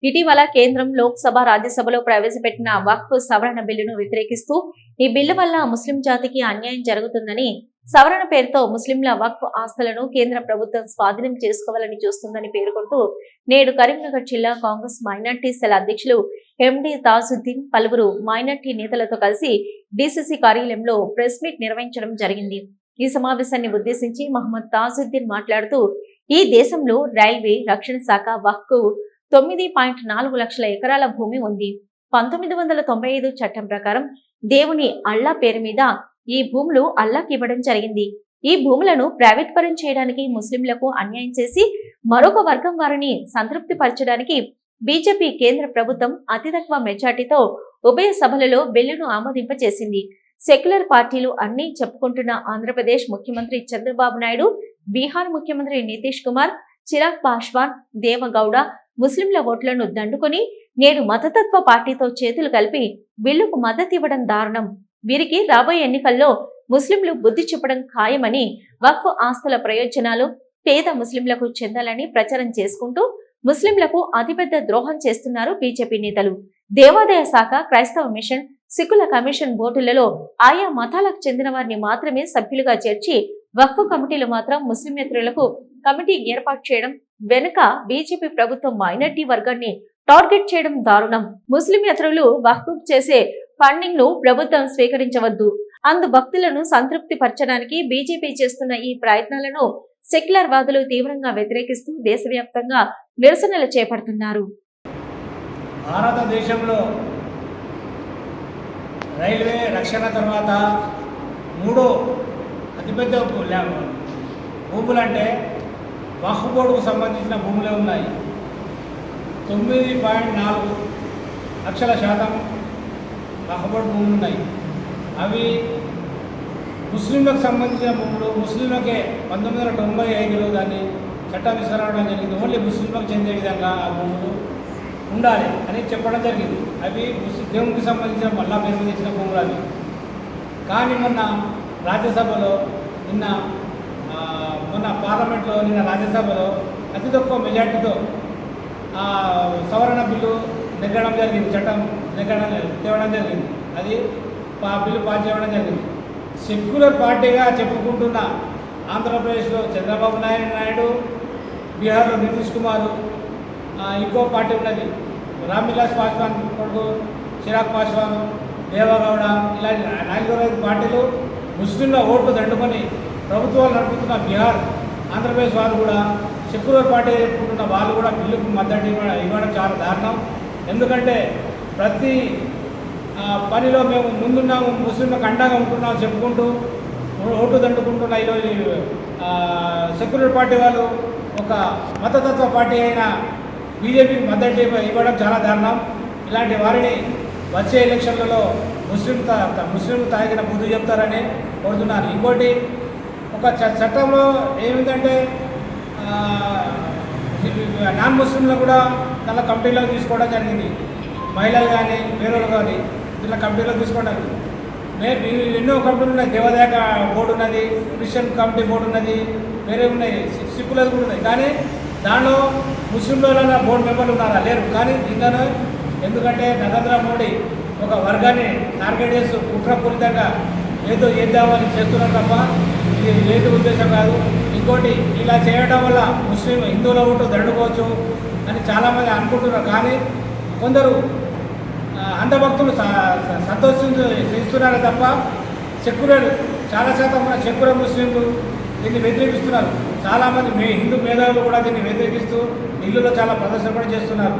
ఇటీవల కేంద్రం లోక్సభ రాజ్యసభలో ప్రవేశపెట్టిన వక్ఫ్ సవరణ బిల్లును వ్యతిరేకిస్తూ ఈ బిల్లు వల్ల ముస్లిం జాతికి అన్యాయం జరుగుతుందని, సవరణ పేరుతో ముస్లింల వక్ఫ్ ఆస్తులను కేంద్ర ప్రభుత్వం స్వాధీనం చేసుకోవాలని చూస్తుందని పేర్కొంటూ నేడు కరీంనగర్ జిల్లా కాంగ్రెస్ మైనార్టీ సెల్ అధ్యక్షులు ఎండి తాజుద్దీన్ పలువురు మైనార్టీ నేతలతో కలిసి డీసీసీ కార్యాలయంలో ప్రెస్ మీట్ నిర్వహించడం జరిగింది. ఈ సమావేశాన్ని ఉద్దేశించి మహమ్మద్ తాజుద్దీన్ మాట్లాడుతూ, ఈ దేశంలో రైల్వే, రక్షణ శాఖ వక్ఫ్ 9.4 లక్షల ఎకరాల భూమి ఉంది. 1995 చట్టం ప్రకారం దేవుని అల్లా పేరు మీద ఈ భూములు అల్లాకి ఇవ్వడం జరిగింది. ఈ భూములను ప్రైవేట్ పరం చేయడానికి, ముస్లింలకు అన్యాయం చేసి మరొక వర్గం వారిని సంతృప్తి పరచడానికి బీజేపీ కేంద్ర ప్రభుత్వం అతి తక్కువ మెజార్టీతో ఉభయ సభలలో బిల్లును ఆమోదింపచేసింది. సెక్యులర్ పార్టీలు అన్ని చెప్పుకుంటున్న ఆంధ్రప్రదేశ్ ముఖ్యమంత్రి చంద్రబాబు నాయుడు, బీహార్ ముఖ్యమంత్రి నితీష్ కుమార్, చిరాగ్ పాస్వాన్, దేవగౌడ ముస్లింల ఓట్లను దండుకొని నేడు మతతత్వ పార్టీతో చేతులు కలిపి బిల్లుకు మద్దతు ఇవ్వడం దారుణం. వీరికి రాబోయే ఎన్నికల్లో ముస్లింలు బుద్ధి చెప్పడం ఖాయమని, వక్ఫ్ ఆస్తుల ప్రయోజనాలు పేద ముస్లింలకు చెందాలని ప్రచారం చేసుకుంటూ ముస్లింలకు అతిపెద్ద ద్రోహం చేస్తున్నారు బీజేపీ నేతలు. దేవాదాయ శాఖ, క్రైస్తవ మిషన్, సిక్కుల కమిషన్ బోర్డులలో ఆయా మతాలకు చెందిన వారిని మాత్రమే సభ్యులుగా చేర్చి వక్ఫ్ కమిటీలు మాత్రం ముస్లిమేతరులకు కమిటీ ఏర్పాటు చేయడం వెనుక బీజేపీ ప్రభుత్వం మైనార్టీ వర్గాన్ని టార్గెట్ చేయడం దారుణం. ముస్లిమేతరులు వక్ఫ్ చేసే ఫండింగ్ ను ప్రభుత్వం స్వీకరించవద్దు. అందు భక్తులను సంతృప్తి పరచడానికి బీజేపీ చేస్తున్న ఈ ప్రయత్నాలను సెక్యులర్ వాదులు తీవ్రంగా వ్యతిరేకిస్తూ దేశవ్యాప్తంగా నిరసనలు చేపడుతున్నారు. భారతదేశంలో రైల్వే, రక్షణ తర్వాత మూడో అతిపెద్ద భూములు అంటే వక్ఫ్ బోర్డుకు సంబంధించిన భూములే ఉన్నాయి. 9.4 లక్షల శాతం వక్ఫ్ బోర్డు భూములు ఉన్నాయి. అవి ముస్లింలకు సంబంధించిన భూములు. ముస్లింలకే 1995లో దాన్ని చట్టం విస్తరణ జరిగింది. ఓన్లీ ముస్లింలకు చెందే విధంగా ఆ భూములు ఉండాలి అని చెప్పడం జరిగింది. అవి దేవునికి సంబంధించిన మళ్ళా పేరు తెచ్చిన భూములు అవి. కానీ మొన్న రాజ్యసభలో మొన్న పార్లమెంట్లో రాజ్యసభలో అతి తక్కువ మెజార్టీతో సవరణ బిల్లు నెగ్గడం జరిగింది. చట్టం తేవడం జరిగింది. అది బిల్లు పాస్ చేయడం జరిగింది. సెక్యులర్ పార్టీగా చెప్పుకుంటున్న ఆంధ్రప్రదేశ్లో చంద్రబాబు నాయుడు, బీహార్లో నితీష్ కుమార్, ఇంకో పార్టీ ఉన్నది రామ్విలాస్ పాస్వాన్ కొడుకు చిరాగ్ పాస్వాన్, దేవగౌడ, ఇలా 4-5 పార్టీలు ముస్లింల ఓట్లు దండుకొని ప్రభుత్వాలు నడుపుతున్న బీహార్, ఆంధ్రప్రదేశ్ వాళ్ళు కూడా సెక్యులర్ పార్టీ చెప్పుకుంటున్న వాళ్ళు కూడా బిల్లుకు మద్దతు ఇవ్వడం చాలా దారుణం. ఎందుకంటే ప్రతి పనిలో మేము ముందున్నాము, ముస్లింలకు అండగా ఉంటున్నాం చెప్పుకుంటూ ఓటు దండుకుంటున్న ఈరోజు సెక్యులర్ పార్టీ వాళ్ళు ఒక మతతత్వ పార్టీ అయిన బీజేపీకి మద్దతు ఇవ్వడం చాలా దారుణం. ఇలాంటి వారిని వచ్చే ఎలక్షన్లలో ముస్లింలు తాగిన బుద్ధి చెప్తారని కోరుతున్నాను. ఇంకోటి, ఒక చట్టంలో ఏమిటంటే నాన్ ముస్లింలు కూడా తన కమిటీలో తీసుకోవడం జరిగింది. మహిళలు కానీ వేరేలు కానీ ఇలా కమిటీలో తీసుకోవడం. ఎన్నో కమిటీలు ఉన్నాయి. దేవాదాయ బోర్డు ఉన్నది, క్రిస్టియన్ కమిటీ బోర్డు ఉన్నది, వేరే ఉన్నాయి, సిక్కులది కూడా ఉన్నాయి. కానీ దానిలో ముస్లింలో బోర్డు మెంబర్లు ఉన్నారా? లేరు. కానీ దీనిలో ఎందుకంటే నరేంద్ర మోడీ ఒక వర్గాన్ని టార్గెట్ చేస్తూ కుట్రపూరితంగా ఏదో చేద్దామని చేస్తున్నారు తప్ప ఇది లేదు ఉద్దేశం కాదు. ఇంకోటి, ఇలా చేయడం వల్ల హిందువుల ఓటు దండుకోవచ్చు అని చాలామంది అనుకుంటున్నారు. కానీ కొందరు అంధభక్తులు సంతోషిస్తున్నారే తప్ప చాలా శాతం మన సెక్యులర్ ముస్లింలు దీన్ని వ్యతిరేకిస్తున్నారు. చాలామంది హిందూ మేధావులు కూడా దీన్ని వ్యతిరేకిస్తూ ఢిల్లీలో చాలా ప్రదర్శన కూడా చేస్తున్నారు.